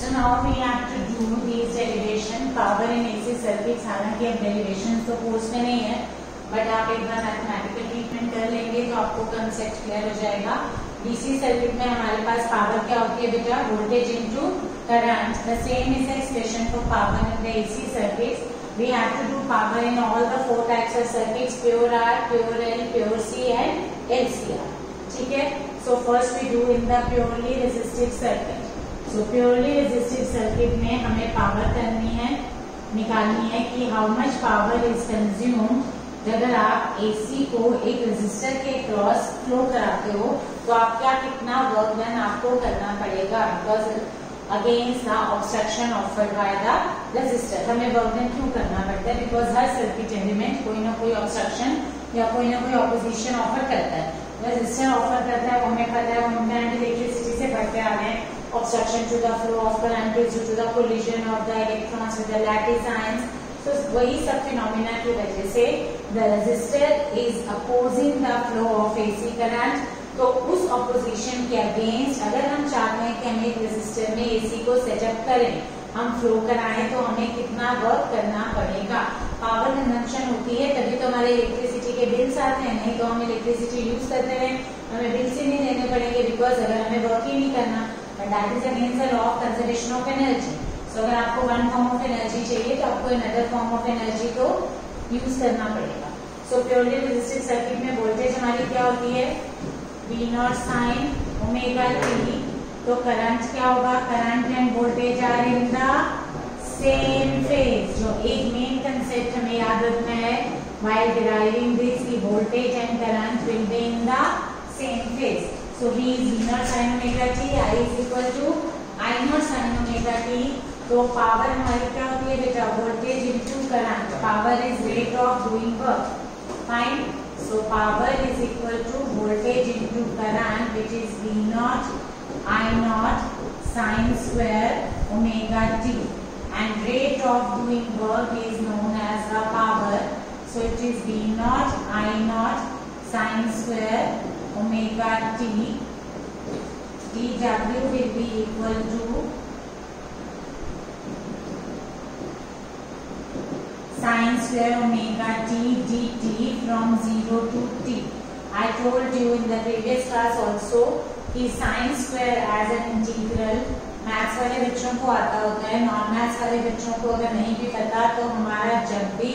So now we have to do these derivation power in AC circuits. हालांकि अब derivation तो course में नहीं है, बट आप एक बार मैथमेटिकल ट्रीटमेंट कर लेंगे तो आपको कंसेप्ट क्लियर हो जाएगा। डीसी सर्किट में हमारे पास पावर क्या होती है बेटा? Voltage into current. The same is the expression for power in the AC circuits. We have to do power in all the four types of circuits: pure R, pure L, pure C, and LCR. ठीक है? So first we do in the purely resistive circuit. So purely resistive circuit में हमें power करनी है, निकालनी है कि how much power is consumed। अगर आप AC को एक रेजिस्टर के क्रॉस फ्लो कराते हो तो आप क्या कितना वर्क डन आपको करना पड़ेगा, because against the obstruction offered by the resistor. हमें वर्क डन क्यों करना पड़ता है? बिकॉज हर सर्किट एलिमेंट कोई ना कोई ऑब्स्ट्रक्शन या कोई ना कोई ऑपोजिशन ऑफर करता है। रेजिस्टर ऑफर करता है, वो हमें पता है, वो हम इलेक्ट्रिसिटी से पढ़ते आ रहे हैं। Obstruction to the flow of current is due to the collision of the electrons with the lattice ions. तो वही सब फिनोमिना की वजह से the resistor is opposing the flow of AC current. तो उस ऑपोजिशन के अगेंस्ट अगर हम चाहते हैं कि हम एक रेजिस्टर में एसी को सेटअप करें, हम फ्लो कराएं, तो हमें कितना वर्क करना पड़ेगा। पावर कंजम्पशन होती है तभी तो हमारे इलेक्ट्रिसिटी के बिल्स आते हैं, नहीं तो हम इलेक्ट्रिसिटी यूज करते रहे हमें बिल्स ही नहीं देने पड़ेंगे, बिकॉज अगर हमें वर्क ही नहीं करना। But that is against the law of conservation of energy. So अगर आपको वन फॉर्म ऑफ एनर्जी चाहिए तो आपको अनदर फॉर्म ऑफ एनर्जी को यूज करना पड़ेगा। सो प्योरली रेजिस्टिव सर्किट में वोल्टेज हमारी क्या होती है? V naught sine omega t. तो करंट क्या होगा? Current and voltage are in the same phase. जो एक मेन कंसेप्ट हमें याद रखना है while deriving this, की voltage and current will be in the same phase. So V is V naught sine omega T, I is equal to I naught sine omega t. तो power हमारी क्या होती है बेटा? Voltage into current. Power is rate of doing work. Fine. So power is equal to voltage into current, which is V naught I naught sin square omega t, and rate of doing work is known as the power. So it is V naught I naught sin square omega t. dW will be equal to sin square omega t dt from 0 to t. I told you in the previous class also कि sin square as an integral maths वाले बच्चों को आता होता है, non maths वाले बच्चों को अगर नहीं भी पता तो हमारा जब भी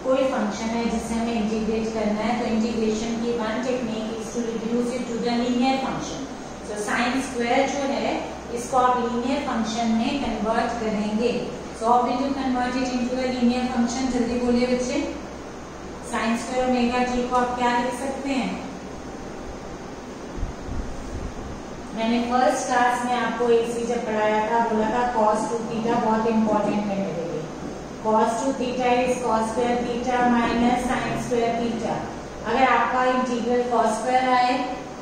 कोई फंक्शन है जिसे हमें इंटीग्रेट करना है तो इंटीग्रेशन की one technique is to reduce it to the linear function. So sin square जो है इसको आप लीनियर फंक्शन में कन्वर्ट करेंगे। So how will you convert it into a linear function? जल्दी बोलिए बच्चे। sin square omega t को आप क्या लिख सकते हैं? मैंने फर्स्ट क्लास में आपको AC जब पढ़ाया था बोला था cos 2 थीटा बहुत इंपॉर्टेंट है मेरे लिए। cos 2 theta is cos square theta minus sin square theta. अगर आपका इंटीग्रल cos स्क्वायर आए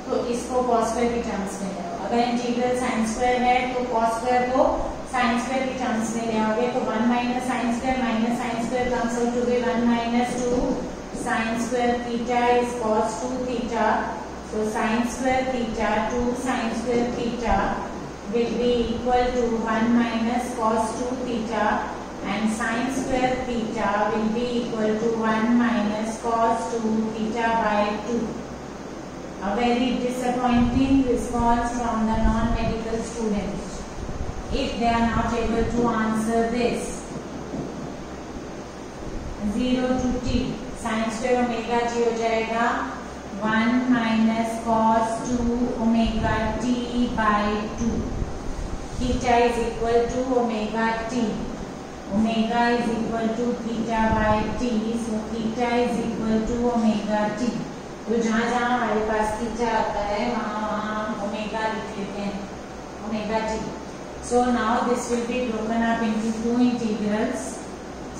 तो इसको cos स्क्वायर की टर्म्स में लो। अगर इंटीग्रल sin स्क्वायर है तो cos स्क्वायर को sin स्क्वायर की टर्म्स में ले आओगे तो 1 minus sin square comes out to be 1 minus 2 sin square theta is cos 2 theta. So sin square theta 2 sin square theta will be equal to 1 minus cos 2 theta, and sin square theta will be equal to 1 minus cos 2 theta by 2. A very disappointing response from the non-medical students if they are not able to answer this. 0 to t sin square omega t हो जाएगा 1 minus cos 2 omega t by 2. Theta is equal to omega t. Omega is equal to theta by t. So theta is equal to omega t. तो जहाँ जहाँ हमारे पास theta आता है वहाँ omega लिख लेते हैं, omega T. So now this will be broken up into two integrals.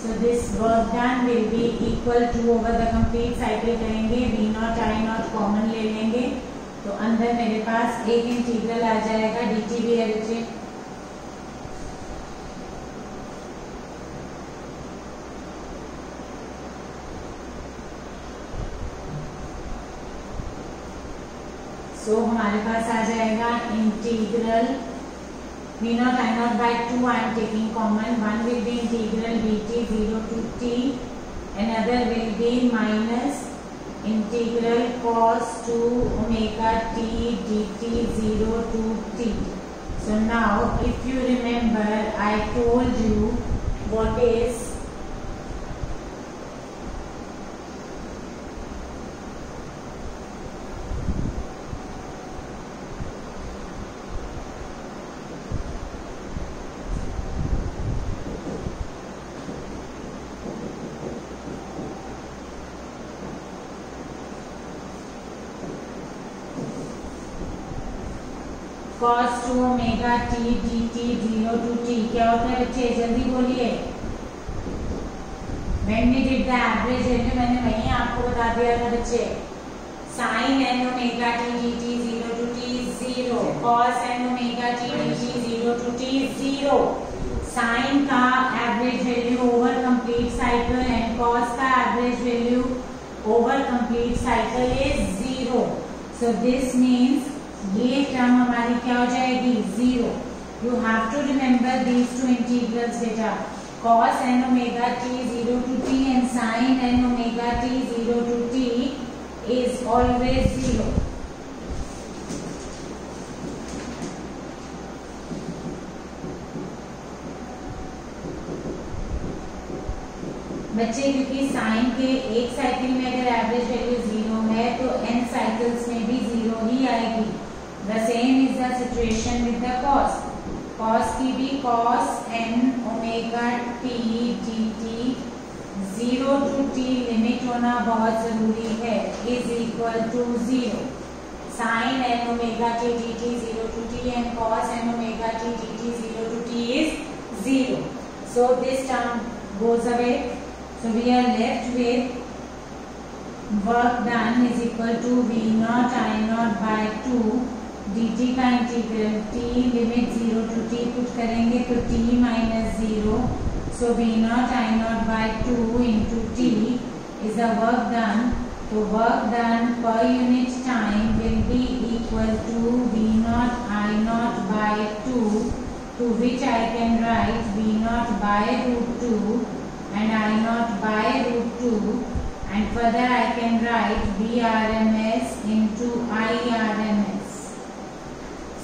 So this work done will be equal to over the complete cycle करेंगे, V naught I naught common ले लेंगे तो अंदर मेरे पास एक इंटीग्रल आ जाएगा dt भी है बच्चे। सो हमारे पास आ जाएगा integral V naught I naught by 2 I am taking common. One will be integral dt 0 to t. Another will be minus integral cos 2 omega t dt 0 to t. So now if you remember, I told you what is cos 2 omega t dt 0 to t. क्या होता है बच्चे, जल्दी बोलिए। When we did the average value, मैंने वही आपको बता दिया था बच्चे। sin n omega t dt 0 to t 0, cos n omega t dt 0 to t 0। sin का average value over complete cycle and cos का average value over complete cycle is 0। So this means ये term हमारी क्या हो जाएगी, 0। You have to remember these two integrals बेटा, cos n omega t 0 to t and sin n omega t 0 to t is always 0। बच्चे क्योंकि sign के एक साइकिल में अगर एवरेज वैल्यू 0 है तो n साइकिल्स में भी 0 ही आएगी। The same is the situation with the cos। cos की भी cos n omega t dt 0 to t limit होना बहुत जरूरी है, is equal to 0। sin n omega t dt 0 to t and cos n omega t dt 0 to t is 0। So this term goes away। So we are left with work done is equal to V naught I naught by 2 dt का integral t limit 0 to t put करेंगे तो t minus 0। So V naught I naught by 2 into t is the work done। तो work done per unit time will be equal to V naught I naught by 2, to which I can write V naught by root 2 and I naught by root 2, and further I can write Vrms into Irms।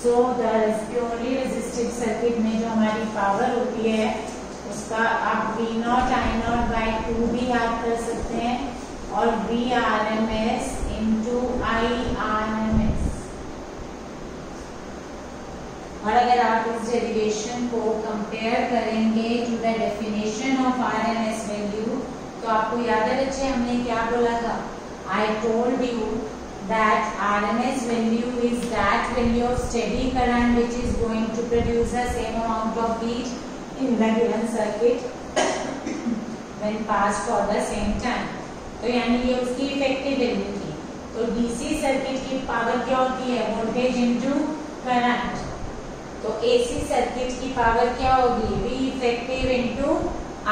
So the purely resistive circuit में जो हमारी power होती है उसका आप V naught I naught by 2 भी याद कर सकते हैं और Vrms into Irms। और अगर आप इस डेरिवेशन को कंपेयर करेंगे to the definition of RMS value तो आपको याद है बच्चे हमने क्या बोला था, I told you that RMS value is that value of steady current which is going to produce the same amount of heat in the given circuit when passed for the same time. तो यानी ये उसकी effective value थी। तो DC circuit की power क्या होती है, वोल्टेज इनटू करंट। तो एसी सर्किट की पावर क्या होगी, V effective into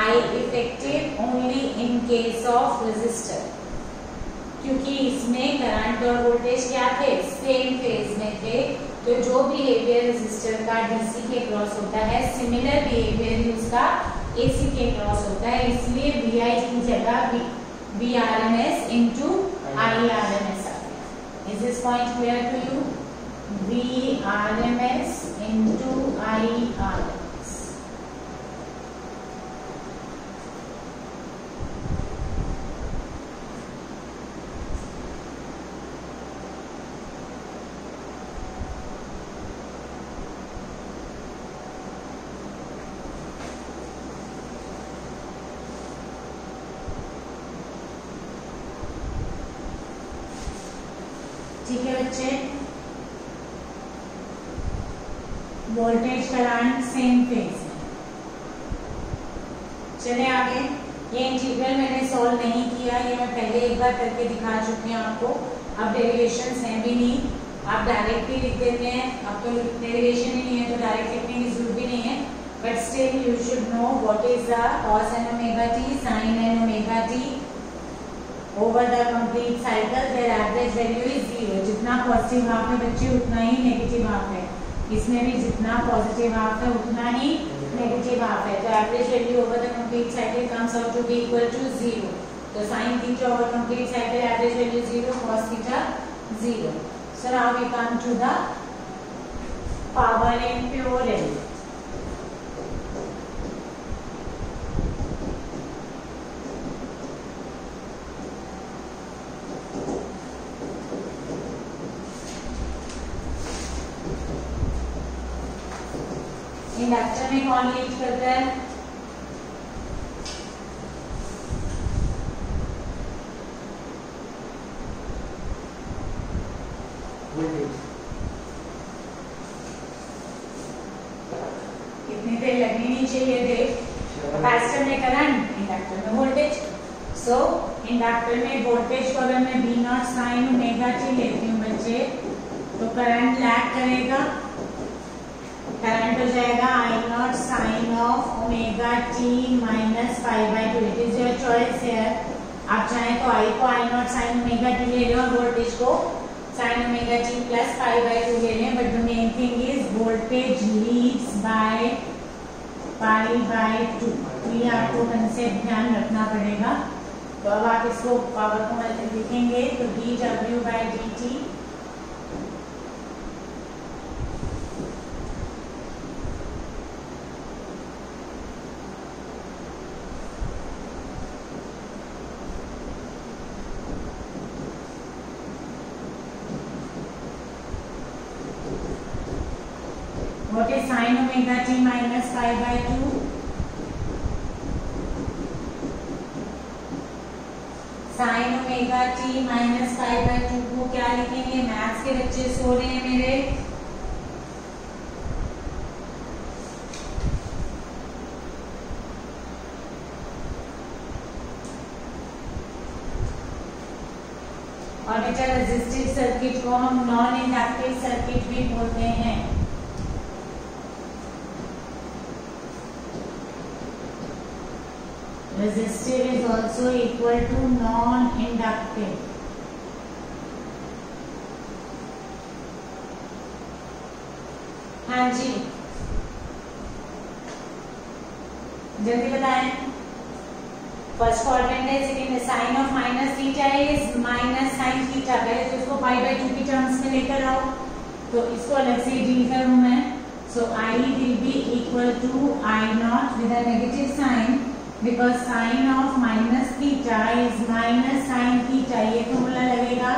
I effective only in case of resistor, क्योंकि इसमें करंट और वोल्टेज क्या थे, सेम फेज में थे। तो जो बिहेवियर रेजिस्टर का डीसी के क्रॉस होता है सिमिलर बिहेवियर उसका एसी के क्रॉस होता है, इसलिए VI की जगह Vrms इनटू Irms आ गया। Is this point clear to you? Vrms into Irms। ठीक है बच्चे, वोल्टेज करंट सेम फेज है। चले आगे। ये इंटीग्रल मैंने सॉल्व नहीं किया, ये मैं पहले एक बार करके दिखा चुकी हूँ आपको। अब डेरिवेशंस हैं भी नहीं, आप डायरेक्ट ही लिख देते हैं। अब तो डेरिवेशन ही नहीं है तो डायरेक्ट लिखने की जरूरत भी नहीं है, but still you should know what is the cos n omega t sin n omega t over the complete cycle there average value is 0। जितना पॉजिटिव हाफ है बच्चे उतना ही नेगेटिव हाफ है। इसमें भी जितना पॉजिटिव हाफ है उतना ही नेगेटिव हाफ है, तो average value over the complete cycle comes out to be equal to 0. तो sin theta over complete cycle average value 0, cos theta 0. So now we come to the power in pure L. Inductor में कौन lead करता है? कितनी देर लगनी नहीं चाहिए देर? Capacitor में करंट, इंडक्टर में वोल्टेज. सो इंडक्टर में वोल्टेज को अगर मैं V naught sine omega T लेती हूँ बच्चे, तो करंट लैग करेगा. करंट हो जाएगा I naught sine of omega t minus pi by 2. It is your choice है. आप चाहें तो I को I naught sine omega t ले लो और वोल्टेज को sine omega t plus pi by 2 ले लें. But the main thing is voltage leads by pi by 2. ये आपको कंसेप्ट ध्यान रखना पड़ेगा. तो अब आप इसको पावर को लिखेंगे तो dw by dt what is sin omega t minus pi by 2? sin omega t minus pi by 2 को क्या लिखेंगे? मैथ्स के बच्चे सो रहे हैं मेरे. और बेटा रेजिस्टिव सर्किट को हम नॉन इंडक्टिव सर्किट भी बोलते हैं. Resistive is also equal to non-inductive. हाँ जी, जल्दी बताएं. फर्स्ट क्वाड्रेंट है, सेकेंड है. Sine of minus theta is minus sine theta. पहले तो इसको पाई बाय 2 की टर्म्स में लेकर आओ, तो इसको अलग से डील करूं मैं. सो I will be equal to I naught with a negative sign. Because sin of minus theta is minus sin theta. ये फॉर्मूला लगेगा.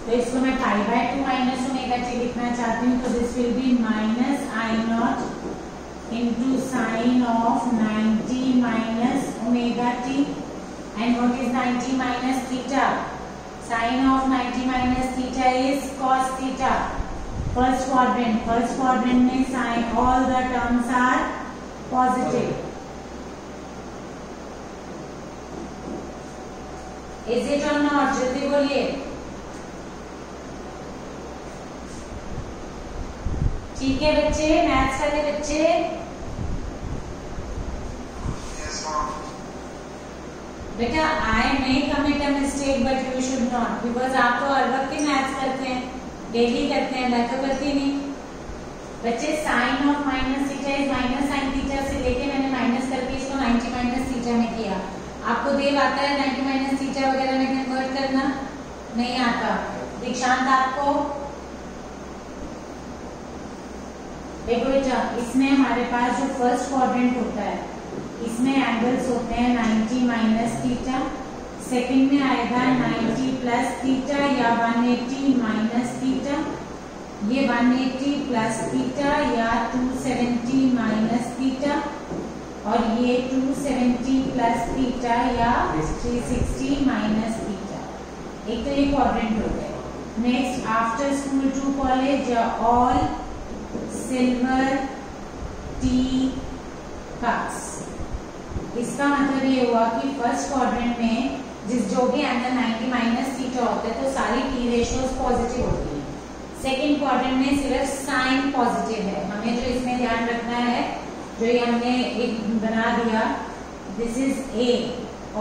तो इसको मैं pi by 2 minus omega t लिखना चाहती हूँ. तो this will be minus I naught into sine of 90 minus omega t. And what is 90 minus theta? Sine of 90 minus theta is cos theta. First quadrant में sine all the terms are positive. Is it और not? जल्दी बोलिए. ठीक है बच्चे, maths वाले बच्चे. बेटा I may commit a mistake but you should not. Because आप तो हर वक्त ही मैथ्स करते हैं, डेली करते हैं, मैं तो करती नहीं. बच्चे sine of minus theta is minus sine theta से लेके मैंने माइनस करके इसको 90 माइनस थीटा में किया. आपको देव आता है 90 माइनस थीटा वगैरह में कन्वर्ट करना? नहीं आता. दीक्षांत आपको? देखो बेटा, इसमें हमारे पास जो फर्स्ट क्वाड्रेंट होता है इसमें एंगल्स होते हैं 90 माइनस थीटा. सेकंड में आएगा 90 प्लस थीटा या 180 माइनस थीटा. ये 180 प्लस थीटा या 270 माइनस थीटा. और ये 270 प्लस थीटा या 360 माइनस थीटा. एक तो ये क्वाड्रेंट हो गए. Next, after school to college all silver tea cups. इसका मतलब ये हुआ कि फर्स्ट क्वाड्रेंट में जो भी एंगल 90 माइनस थीटा होता है तो सारी टी रेशियोज पॉजिटिव होती है. सेकेंड क्वाड्रेंट में सिर्फ साइन पॉजिटिव है. हमें जो इसमें ध्यान रखना है, जो ये हमने एक बना दिया, this is a,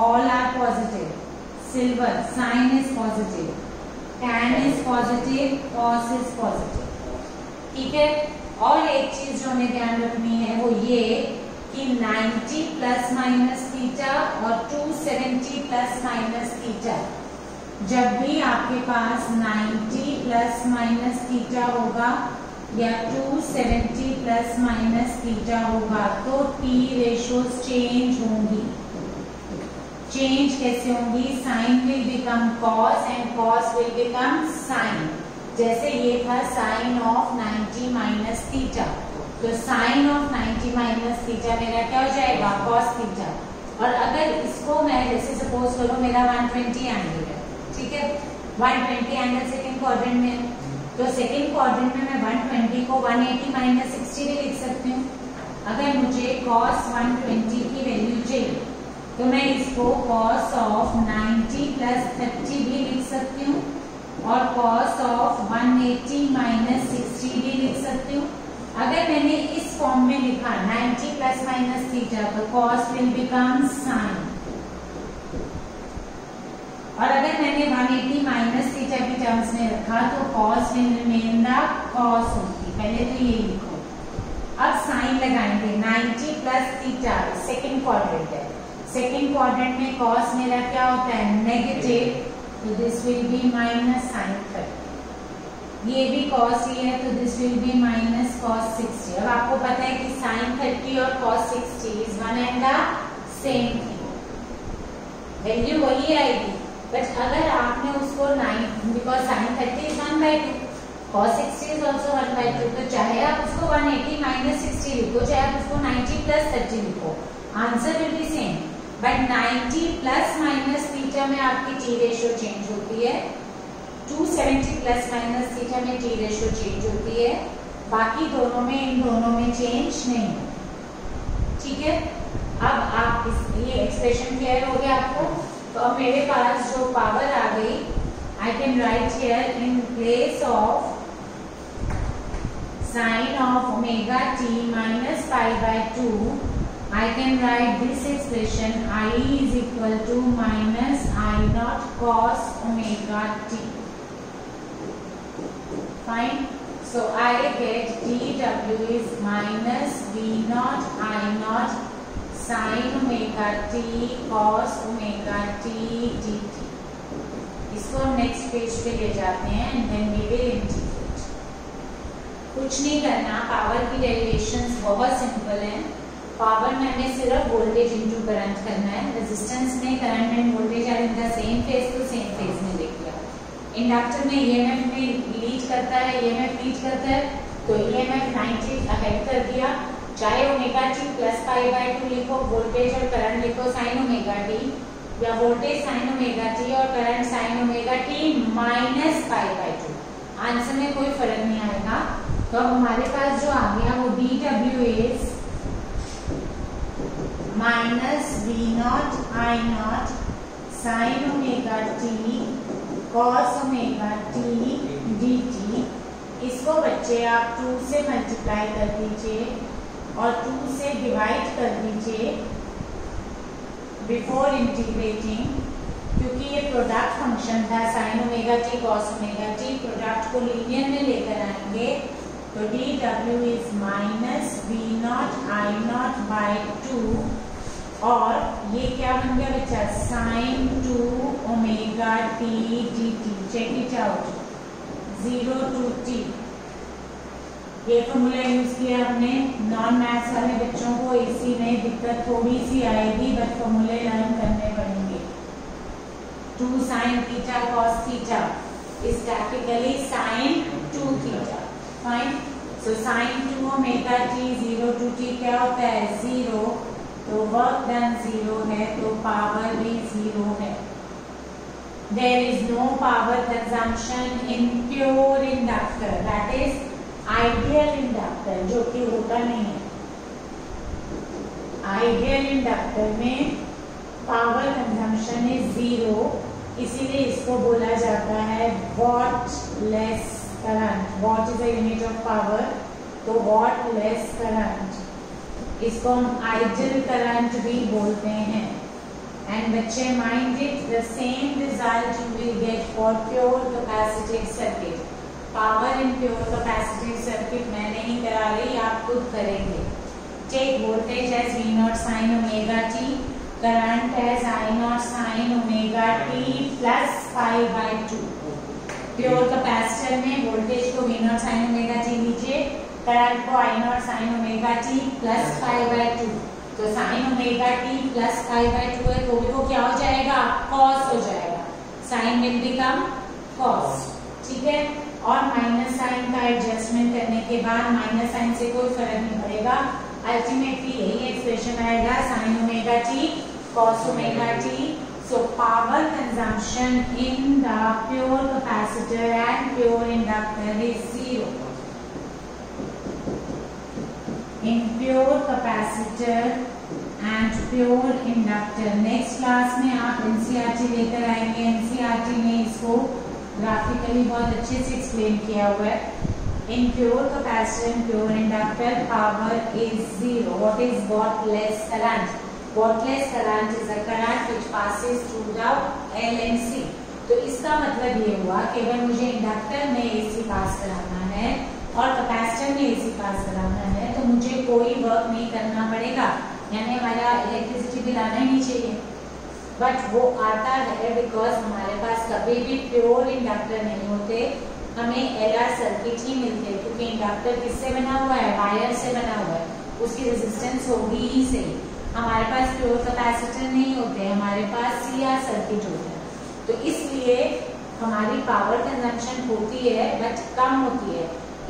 all are positive. Silver sine is positive. tan is positive, cos is positive. ठीक है, और एक चीज जो हमें ध्यान रखनी है वो ये कि 90 प्लस माइनस थीटा और 270 प्लस माइनस थीटा, जब भी आपके पास 90 प्लस माइनस थीटा होगा या 270 प्लस माइनस थीटा होगा तो टी रेशियोज चेंज होंगी। चेंज कैसे होंगी? Sine will become cos and cos will become sine. जैसे ये था साइन ऑफ 90 माइनस थीटा, तो साइन ऑफ 90 माइनस थीटा मेरा क्या हो जाएगा? Cos theta. और अगर इसको मैं जैसे सपोज करो मेरा 120 एंगल है, ठीक है, 120 एंगल सेकंड क्वाड्रेंट में, तो सेकंड क्वाड्रेंट में मैं 120 को 180 माइनस 60 भी लिख सकती हूँ। अगर मुझे cos 120 की वैल्यू चाहिए तो मैं इसको cos ऑफ 90 प्लस 30 भी लिख सकती हूँ और cos ऑफ 180 माइनस 60 भी लिख सकती हूँ। अगर मैंने इस फॉर्म में लिखा 90 प्लस माइनस थीटा तो cos विल बिकम साइन, और अगर मैंने 180 माइनस थीटा की टर्म्स में रखा तो cos will remain the cos होगी। पहले तो ये लिखो। अब साइन लगाएंगे 90 प्लस थीटा, सेकंड क्वाड्रेंट है, सेकंड क्वाड्रेंट में cos मेरा क्या होता है? नेगेटिव, तो this will be minus sine 30। ये भी cos ही है तो this will be minus cos 60। अब आपको पता है कि साइन 30 और cos 60 is one and the same thing, value वही आएगी। बट अगर आपने उसको 9 because sign 30 is 1/2, cos 60 is also 1/2, तो चाहे आप उसको 180 माइनस 60 लिखो, चाहे आप उसको 90 प्लस 30 लिखो, answer will be same. But 90 plus minus theta में आपकी टी रेशियो चेंज होती है, 270 प्लस माइनस थीटा में टी रेशियो चेंज होती है, बाकी दोनों में इन दोनों में चेंज नहीं होती। ठीक है, अब आप ये एक्सप्रेशन क्लियर हो गया आपको। तो अब मेरे पास जो पावर आ गई, I can write here in place of sine of omega t minus π/2, I can write this expression I is equal to minus I0 cos omega t. Fine. So I get dw is minus V0 I0 sin omega t cos omega t dt. इसको हम next page पे ले जाते हैं and then we will integrate. कुछ नहीं करना, power की डेरिवेशंस बहुत सिंपल हैं। पावर में हमें सिर्फ वोल्टेज इनटू करंट करना है। रेजिस्टेंस में current and voltage are in the same phase, तो सेम फेज में लिख लिया। इंडक्टर में ईएमएफ में लीड करता है, ईएमएफ लीड करता है, तो ईएमएफ 90 अहेड कर दिया। चाहे ओमेगा टी प्लस π/2 लिखो, वोल्टेज और करंट लिखो साइन ओमेगा टी, या वोल्टेज साइन ओमेगा टी और current sine omega t minus π/2, answer में कोई फर्क नहीं आएगा। तो अब हमारे पास जो आ गया वो dw is minus V0 I0 sign omega t cos omega t dt। इसको बच्चे आप 2 से मल्टीप्लाई कर दीजिए और 2 से डिवाइड कर दीजिए बिफोर इंटीग्रेटिंग, क्योंकि ये प्रोडक्ट फंक्शन था sign omega t cos omega T, product को लीनियर में लेकर आएंगे तो dw is minus V0 I0/2, और ये क्या बन गया बच्चा? Sine 2 omega t dt। Check it out, 0 to t। ये फॉर्मूला यूज किया हमने। नॉन मैथ्स वाले बच्चों को इसी में दिक्कत थोड़ी सी आएगी, बट फॉर्मूले लर्न करने पड़ेंगे। 2 sin theta cos theta is practically sin 2 theta. Fine. So sin 2 omega t 0 to t क्या होता है? 0। तो वर्क डन 0 है तो पावर भी 0 है। There is no power consumption in pure inductor, that is ideal inductor, जो कि होता नहीं है। आइडियल इंडक्टर में पावर कंजम्पशन इज 0, इसीलिए इसको बोला जाता है what less current. What is the unit of power, तो वॉट लेस करंट, इसको हम आइडियल करंट भी बोलते हैं। and बच्चे mind it, the same result you will get for pure capacitive circuit. Power in pure capacitive circuit मैं नहीं करा रही, आप खुद करेंगे. Take voltage as V0 sin omega t, current as I0 sin omega t plus pi by 2. Pure capacitor में voltage को V0 sin omega t लीजिए, करंट को I0 sin omega t plus pi by 2. तो sin omega t plus pi by 2 है तो भी वो क्या हो जाएगा, cos हो जाएगा. sin will become cos. ठीक है. और माइनस साइन का एडजस्टमेंट करने के बाद माइनस साइन से कोई फर्क नहीं पड़ेगा. अल्टीमेटली यही एक्सप्रेशन आएगा sin omega t cos omega t. So power consumption in the pure capacitor and pure inductor is 0. In pure capacitor and pure inductor. Next class में आप NCERT लेकर आएंगे. NCERT ने इसको ग्राफिकली बहुत अच्छे से एक्सप्लेन किया हुआ है. In pure capacitor and pure inductor, power is 0. What is Watt-less current? Watt-less current is a current which passes through the L and C. तो इसका मतलब ये हुआ कि अगर मुझे इंडक्टर में AC पास कराना है और कैपेसिटर में AC पास कराना है तो मुझे कोई वर्क नहीं करना पड़ेगा, यानी हमारा इलेक्ट्रिसिटी बिल आना ही नहीं चाहिए. बट वो आता है बिकॉज हमारे पास कभी भी प्योर इंडक्टर नहीं होते, हमें LR सर्किट ही मिलते हैं. क्योंकि इंडक्टर किससे बना हुआ है, वायर से बना हुआ है, उसकी रेजिस्टेंस होगी ही सही. हमारे पास प्योर कैपेसिटर नहीं होते, हमारे पास CR सर्किट होते हैं. तो इसलिए हमारी पावर कंजम्पशन होती है बट कम होती है.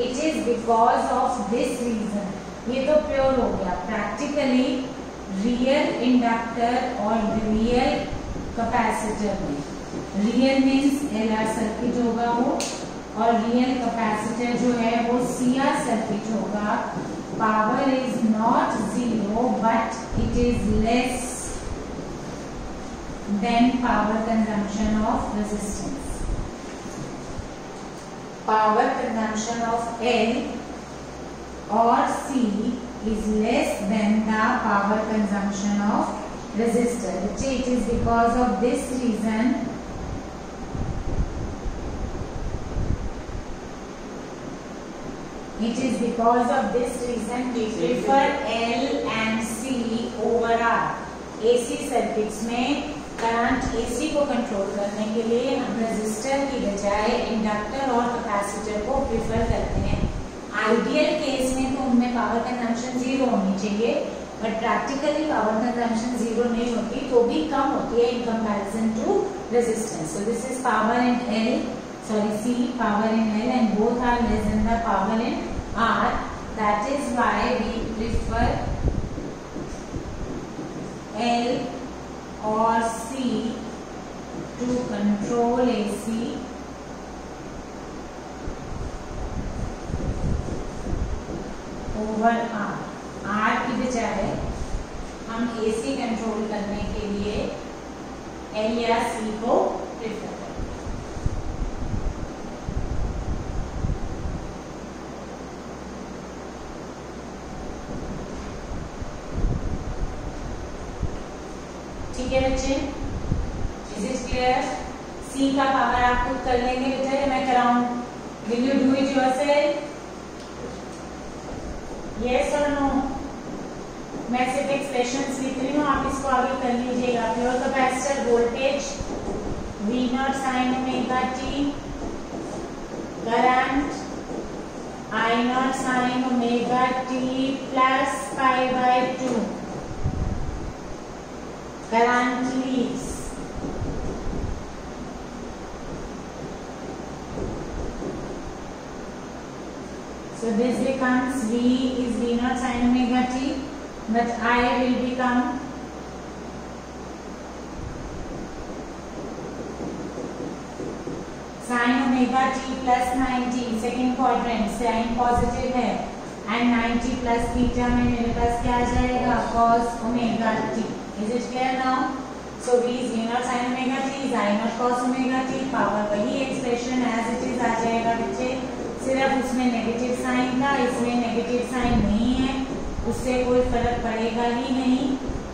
It is because of this reason. ये तो प्योर हो गया. प्रैक्टिकली रियल इंडक्टर और रियल कैपेसिटर में, रियल मीन्स LR सर्किट होगा वो, और रियल कैपेसिटर जो है वो CR सर्किट होगा. Power is not 0 but it is less than power consumption of resistance. Power consumption of L or C is less than the power consumption of resistor. It is because of this reason we prefer L and C over R. AC circuits में current AC को control करने के लिए हम resistor की बजाय inductor और capacitor को प्रेफर करते हैं. आइडियल केस में तो उनमें पावर कंजम्पशन 0 होनी चाहिए, बट प्रैक्टिकली पावर कंजम्पशन 0 नहीं होती तो भी कम होती है in comparison to resistance. So this is power in C, power in L, and both are less than the power in R. That is why we prefer L or C to control AC over R. R की बजाय हम AC control करने के लिए L या C को prefer करते हैं. ठीक है बच्चे, इज इट क्लियर? सी का पावर आप खुद कर लेंगे बेटा या मैं कराऊं? Will you do it yourself? Yes और नो? मैं सिर्फ एक्सप्रेशंस लिख रही हूँ, आप इसको आगे कर लीजिएगा. Pure capacitor voltage V0 sin omega t, current I0 sin omega t plus pi by 2. Current leads. So this becomes V is V0 sin omega t, but I will become sin omega t plus 90. Second quadrant sine positive है and 90 plus theta में मेरे पास क्या आ जाएगा, cos omega t. Is it clear now? So V is V0 sin omega t is I0 cos omega t. Power वही expression as it is आ जाएगा बच्चे, सिर्फ उसमें नेगेटिव साइन था, इसमें नेगेटिव साइन नहीं है, उससे कोई फर्क पड़ेगा ही नहीं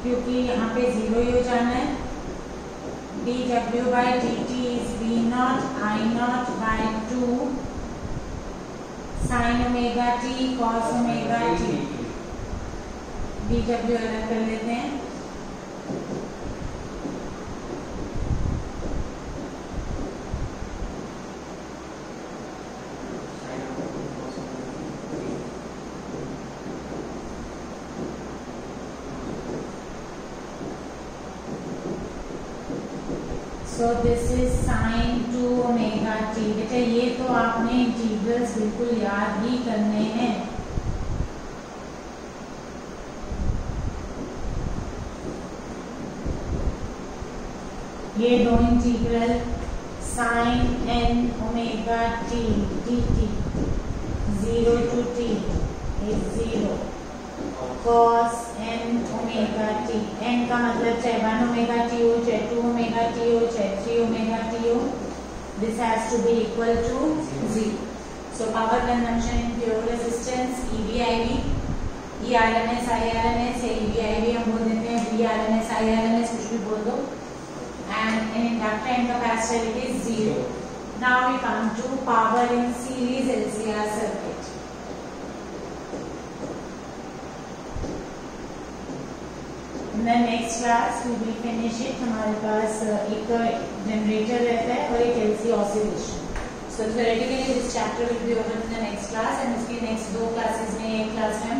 क्योंकि यहाँ पे 0 ही हो जाना है. dw by dt is v naught I naught by 2 sin omega t cos omega t। dw अलग कर लेते हैं। So this is sin 2 omega t। बेटा ये तो आपने इंटीग्रल्स बिल्कुल याद ही करने हैं। ये दो integral sin n omega t dt 0 to t is 0 cos n omega t। n का मतलब चाहे 1 omega t हो, चाहे 2 omega t हो, चाहे 3 omega t हो, this has to be equal to 0। So power consumption in pure resistance EV/IV, ERMS IRMS है, EV/IV हम बोल देते हैं, VRMS IRMS कुछ भी बोल दो, and in inductor and capacitor it is 0। Now we come to power in series LCR circuit। In the next class we will finish it। हमारे पास एक जनरेटर रहता है और एक LC oscillation। So theoretically this chapter will be over in the next class and इसके next दो classes में एक class में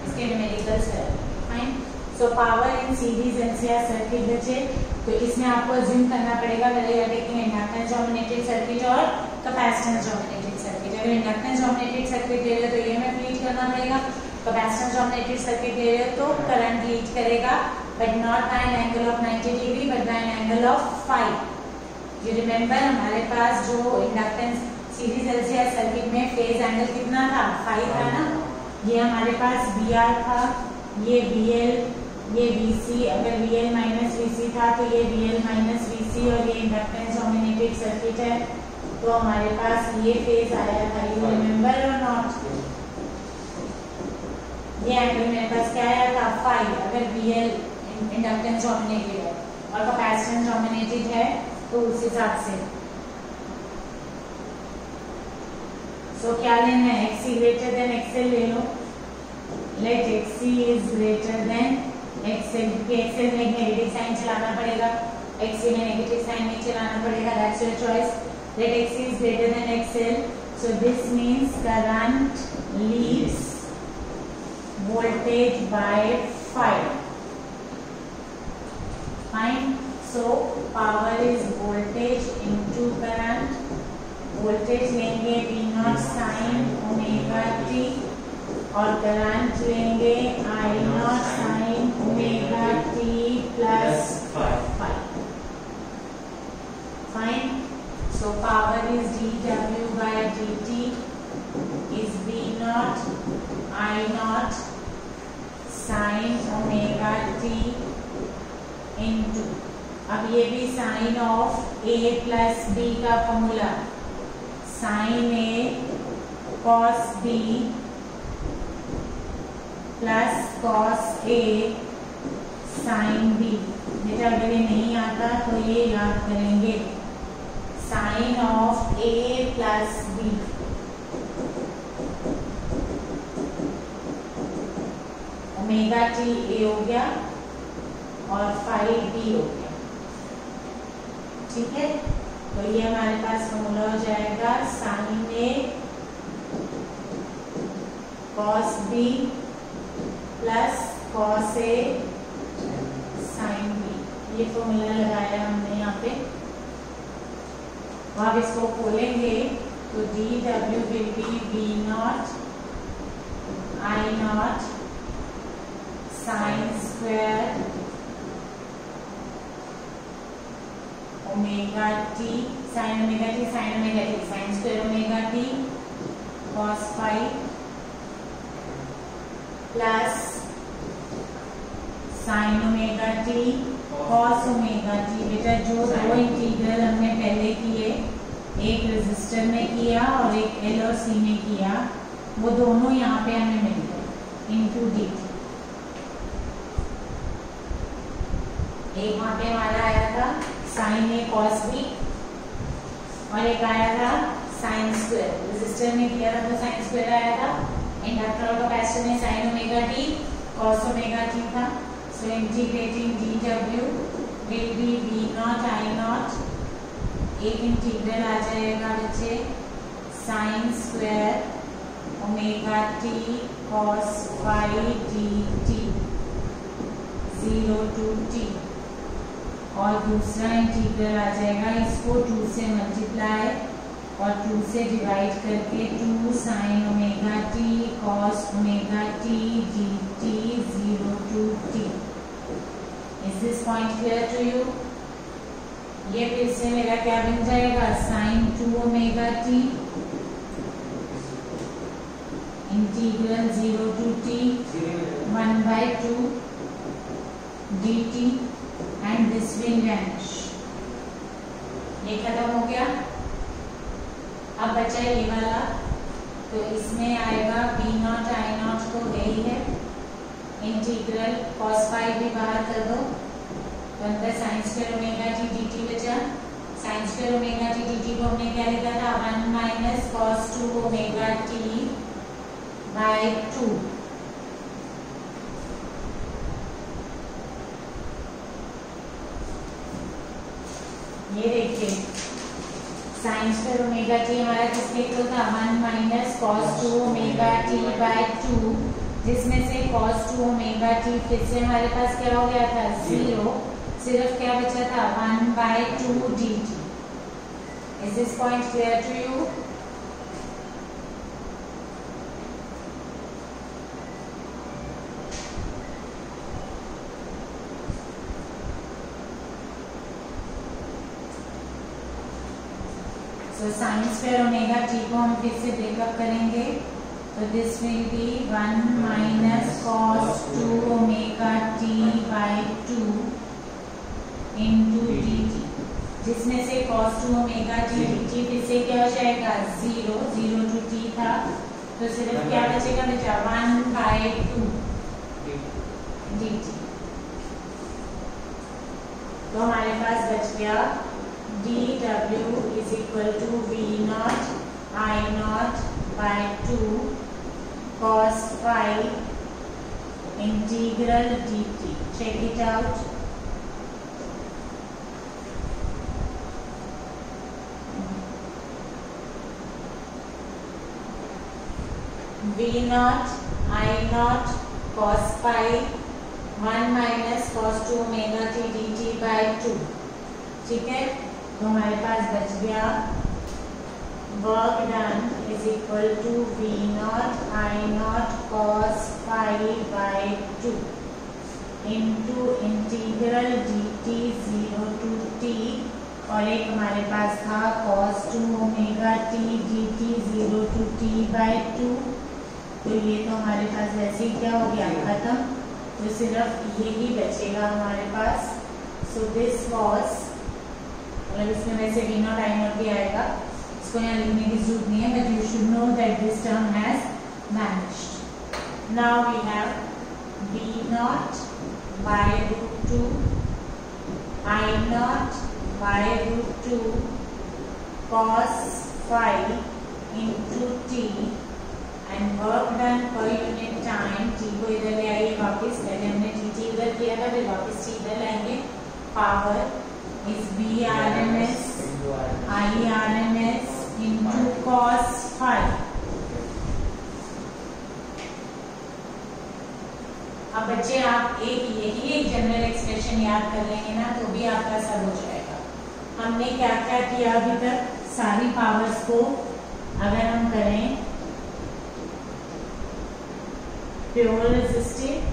इसके numericals करेंगे। Fine। So power in series LCR circuit बचे, तो इसमें आपको assume करना पड़ेगा whether you are taking inductance dominated circuit और capacitance dominated circuit। अगर inductance dominated circuit ले रहे हो तो EMF lead करना पड़ेगा, capacitance dominated circuit ले रहे हो तो current lead करेगा, but not by an angle of 90 degree but by an angle of phi। You remember हमारे पास जो inductance series LCR circuit में phase angle कितना था, phi था ना। ये हमारे पास VR था, ये VL, ये VC। अगर VL माइनस VC था तो ये VL माइनस VC और ये inductance dominated circuit है, तो हमारे पास ये phase आया था। You remember or not? ये एंगल मेरे पास क्या आया था, phi। अगर VL इंडक्टेंस डोमिनेटेड है और कैपेसिटेंस डोमिनेटेड है तो उस हिसाब से। सो क्या लेना है, XC ग्रेटर देन XL ले लो। Let XC is greater than XL। XL में नेगेटिव साइन चलाना पड़ेगा, XC में नेगेटिव साइन नहीं चलाना पड़ेगा, that's your choice. Let XC is greater than XL, so this means current leads voltage by phi। Fine। So power is voltage into current। voltage लेंगे V naught sin omega t और current लेंगे I naught sin omega t plus phi। Fine। So power is dW by dt is V naught I naught sin omega t into, अब ये भी sine of A plus B का formula, sine A cos B plus cos A sine B। बेटा अगर ये नहीं आता तो ये याद करेंगे, sine of A plus B। Omega t A हो गया और फाई B हो गया। ठीक है, तो ये हमारे पास फॉर्मूला हो जाएगा sine A cos B plus cos A sine B। ये फॉर्मूला लगाया हमने यहाँ पे। अब इसको खोलेंगे तो dW will be V naught I naught sin square omega t sin omega t sin omega t sin square omega t cos phi plus sin omega t cos omega t। बेटा जो दो इंटीग्रल हमने पहले किए, एक resistor में किया और एक L और C में किया, वो दोनों यहाँ पे हमें मिल गए इनटू dt। एक वहां पे हमारा आया था साइन ए कॉस बी, और एक आया था साइन स्क्वायर, रेजिस्टर में किया था तो साइन स्क्वायर आया था, इंडक्टर और कैपेसिटर में sine omega t cos omega t था। So integrating d W will be V naught I naught, एक इंटीग्रल आ जाएगा बच्चे sine square omega t cos phi d t 0 to t, और दूसरा इंटीग्रल आ जाएगा इसको 2 से मल्टीप्लाई और 2 से डिवाइड करके 2 sine omega t cos omega t d t 0 to t। Is this point clear to you? ये फिर से मेरा क्या बन जाएगा sine 2 omega t integral 0 to t 1/2 dt and this will vanish। ये खत्म हो गया। अब बचा ये वाला, तो इसमें आएगा v नॉट आई नॉट तो है ही है, इंटीग्रल cos फाई भी बाहर कर दो तो अंदर sine square omega t dt बचा। Sine square omega t dt को हमने क्या लिखा था 1 minus cos 2 omega t by 2। ये देखिए साइन स्क्वायर ओमेगा टी हमारा किसके इक्वल था 1 minus cos 2 omega t by 2, जिसमें से cos 2 ओमेगा टी फिर से हमारे पास क्या हो गया था 0, सिर्फ क्या बचा था 1/2 dt। Is this point clear to you? तो साइन स्क्वायर ओमेगा टी को हम फिर से ब्रेकअप करेंगे तो this will be 1 minus cos 2 omega t by 2 into d t, जिसमें से cos 2 omega t d t फिर से क्या हो जाएगा 0 to t था, तो सिर्फ क्या बचेगा बेटा 1/2 डी टी। तो हमारे पास बच गया dw is equal to v naught I naught by 2 cos phi integral dt। Check it out। v naught I naught cos phi 1 minus cos 2 omega t dt by 2। ठीक है, तो हमारे पास बच गया work done is equal to v not I not cos phi by 2 into integral dt 0 to t, और एक हमारे पास था cos 2 omega t dt 0 to t बाय 2। तो ये तो हमारे पास वैसे ही क्या हो गया खत्म, तो सिर्फ यही बचेगा हमारे पास। सो दिस वॉज, मतलब इसमें वैसे v नॉट आई नॉट भी आएगा, इसको यहाँ लिखने की जरूरत नहीं है, but you should know that this term has vanished. Now we have v not by root 2 I not by root 2 cos phi into t and work done पर यूनिट टाइम। t को इधर ले आइए वापस, पहले हमने dt इधर किया था, फिर वापस t इधर लाएंगे। Power is Vrms Irms into cos phi। अब बच्चे आप यही एक जनरल एक्सप्रेशन याद कर लेंगे ना तो भी आपका सब हो जाएगा। हमने क्या क्या किया अभी तक, सारी पावर्स को अगर हम करें प्योर रेजिस्टिव,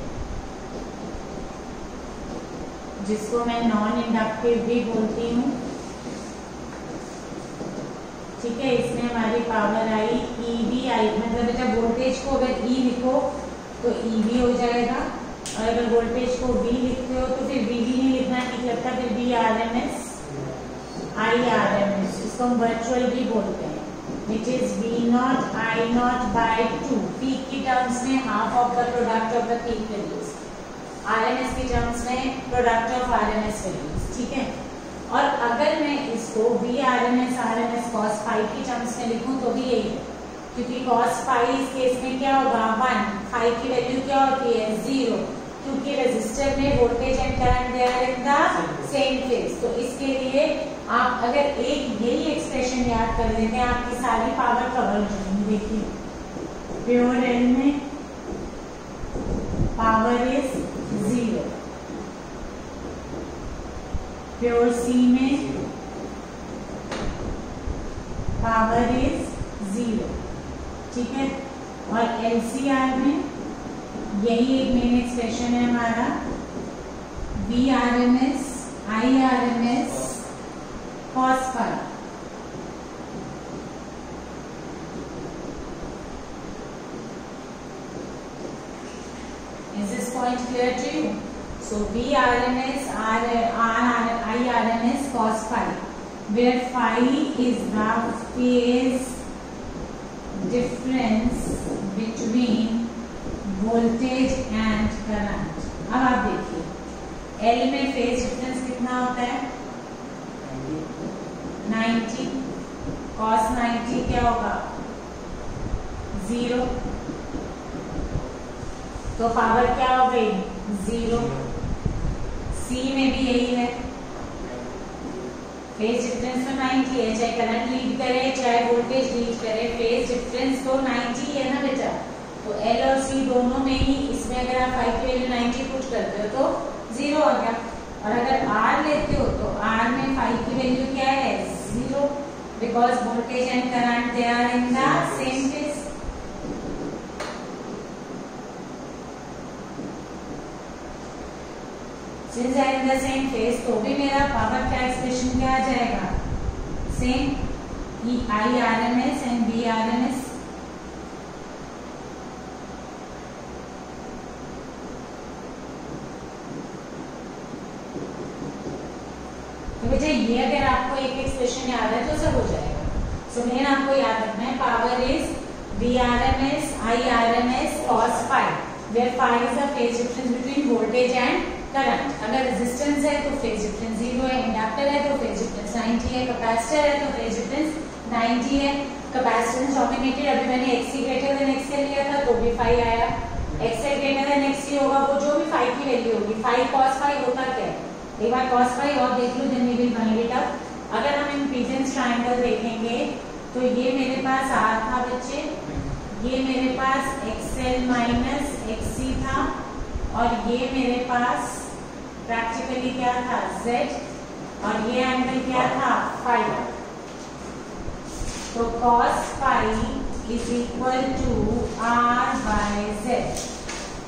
जिसको मैं नॉन इंडक्टिव भी बोलती हूँ, ठीक है, इसमें हमारी पावर आई EV आई, मतलब बेटा वोल्टेज को अगर E लिखो तो EV हो जाएगा, और अगर वोल्टेज को V लिखते हो तो फिर VV नहीं लिखना ठीक लगता, फिर VRMS IRMS, इसको हम वर्चुअल भी बोलते हैं, which is V not I not by 2। Peak की टर्म्स में half of the product of the peak values, RMS की टर्म्स में प्रोडक्ट ऑफ RMS वैल्यूज। ठीक है, और अगर मैं इसको V R M S cos phi की टर्म्स में लिखूं तो भी यही है, क्योंकि कॉस फाई इस केस में क्या होगा 1, फाई की वैल्यू क्या होती है 0, क्योंकि रेजिस्टर में voltage and current they are in the same phase. तो इसके लिए आप अगर एक यही एक्सप्रेशन याद कर लेते हैं आपकी सारी पावर कवर हो जाएगी। देखिए प्योर एल में पावर इज 0, प्योर सी में पावर इज 0, ठीक है। और एलसीआर में यही एक मेन एक्सप्रेशन है हमारा V R M S I R M S cos phi. Is this point clear to you? So VRMS IRMS cos phi, where phi is the phase difference between voltage and current। अब आप देखिए L में phase difference कितना होता है 90, cos 90 क्या होगा 0, तो पावर क्या हो गई 0। सी में भी यही है, फेज डिफरेंस तो 90 है, चाहे करंट लीड करे चाहे वोल्टेज लीड करे, फेज डिफरेंस तो 90 है ना बेटा। तो एल और सी दोनों में ही, इसमें अगर आप फाई की वैल्यू 90 पुट करते हो तो 0 आ गया, और अगर आर लेते हो तो आर में फाई की वैल्यू क्या है 0, because voltage and current they are in the same phase. Since I am in the same phase, तो भी मेरा पावर का एक्सप्रेशन क्या आ जाएगा same I R M S and B R M S. तो बेटा ये अगर आपको एक एक्सप्रेशन याद है तो सब हो जाएगा। सो मेन आपको याद रखना है power is V R M S I R M S cos phi, where phi is the phase difference between voltage and current. अगर रेजिस्टेंस है तो फेज डिफरेंस 0 है, इंडक्टर है तो फेज डिफरेंस 90 है, कैपेसिटर है तो फेज डिफरेंस 90 है। कैपेसिटेंस डोमिनेटेड, अभी मैंने एक्सी ग्रेटर देन एक्सएल लिया था तो भी फाई आया, एक्सएल ग्रेटर देन एक्सी होगा वो जो भी फाई की वैल्यू होगी। फाई कॉस फाई होता क्या है एक बार कॉस फाई और देख लो, then we will find it out. अगर हम इम्पीडेंस ट्रायंगल देखेंगे तो ये मेरे पास आर था बच्चे, ये मेरे पास एक्सएल माइनस एक्सी था, और ये मेरे पास प्रैक्टिकली क्या था Z, और ये एंगल क्या था फाई। तो cos phi is equal to R by Z।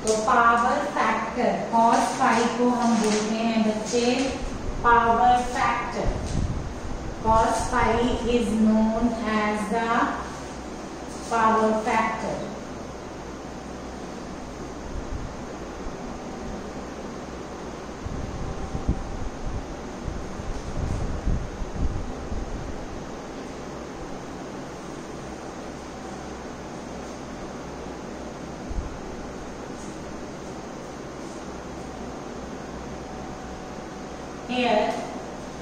तो पावर फैक्टर cos फाई को हम बोलते हैं बच्चे power factor. cos phi is known as the power factor.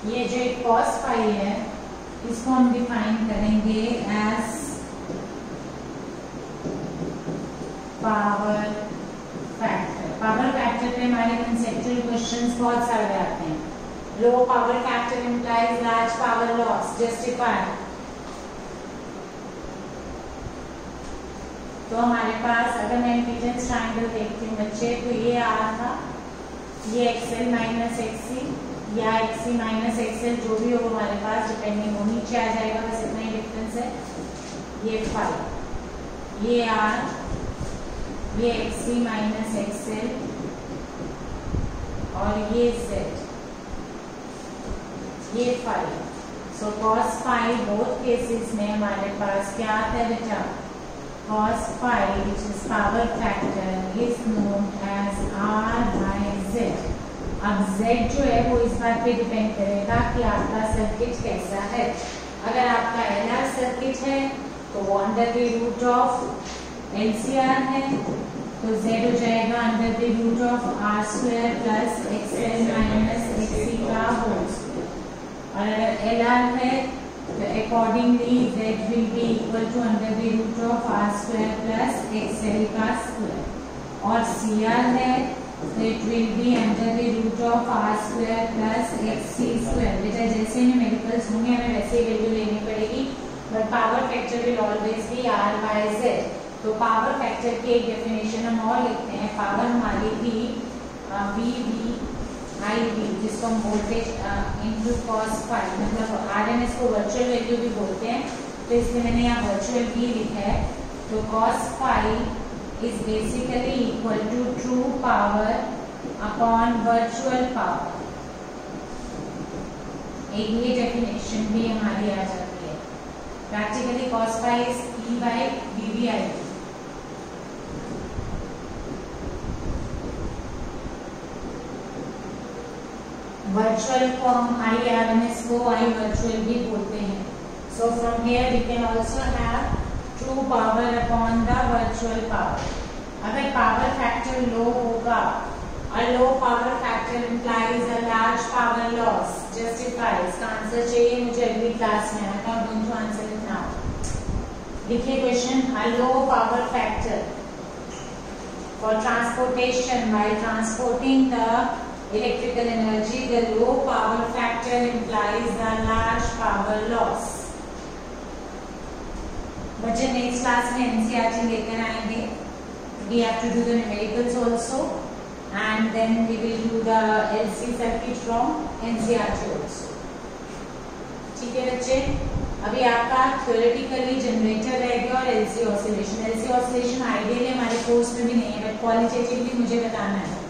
ये जो एक cos फाई है इसको हम डिफाइन करेंगे as power factor. Power factor पे हमारे कंसेप्चुअल क्वेश्चंस बहुत सारे आते हैं। Low power factor implies large power loss, justified. तो हमारे पास अगर मैं इम्पीडेंस ट्रायंगल देखती हूँ बच्चे तो ये आर था, ये एक्सएल माइनस एक्सी या एक्सी माइनस एक्सएल जो भी हो हमारे पास डिपेंडिंग वो नीचे आ जाएगा, बस इतना ही डिफरेंस है। ये फाई, ये आर, ये एक्सी माइनस एक्सएल और ये जेड, ये phi. So cos phi both cases में हमारे पास क्या आता है बेटा cos phi which is power factor is known as R by Z। अब Z जो है वो इस बात पे डिपेंड करेगा कि आपका सर्किट कैसा है। अगर आपका LR सर्किट है तो वो under the root of LCR है, तो Z हो जाएगा under the root of R² plus XL minus XC का होल स्क्वायर। और अगर LR है तो accordingly Z will be equal to under the root of R square plus XL का स्क्वायर। और CR है तो it will be under the root of R square plus XC square. बेटा जैसे न्यूमेरिकल्स होंगे हमें वैसे ही वैल्यू लेनी पड़ेगी, but power factor will always be R by Z। तो पावर फैक्टर की एक डेफिनेशन हम और लिखते हैं। पावर हमारी थी VV जिसको हम बोलते हैं इंटू कॉस फाई, मतलब RMS को वर्चुअल वैल्यू भी बोलते हैं, तो इसलिए मैंने यहाँ वर्चुअल भी लिखा है। तो cos phi is basically equal to true power upon virtual power. एक ये डेफिनेशन भी हमारी आ जाती है। Practically cos phi is E by VVIP। Virtual को हम IRMS को I वर्चुअल भी बोलते हैं। So from here we can also have true power upon the virtual power. अगर पावर फैक्टर लो होगा, a low power factor implies a large power loss justifies। इसका answer चाहिए मुझे अगली क्लास में। I am going to answer it now। देखिए question, a low power factor for transportation while transporting the electrical energy, the low power factor implies the large power loss। बच्चे next class में NCERT लेकर आएंगे। We have to do the numericals also and then we will do the LC circuit from NCERT also। ठीक है बच्चे, अभी आपका theoretically generator रह गया और LC oscillation. LC oscillation ideally हमारे कोर्स में भी नहीं है, बट क्वालिटेटिवली मुझे बताना है।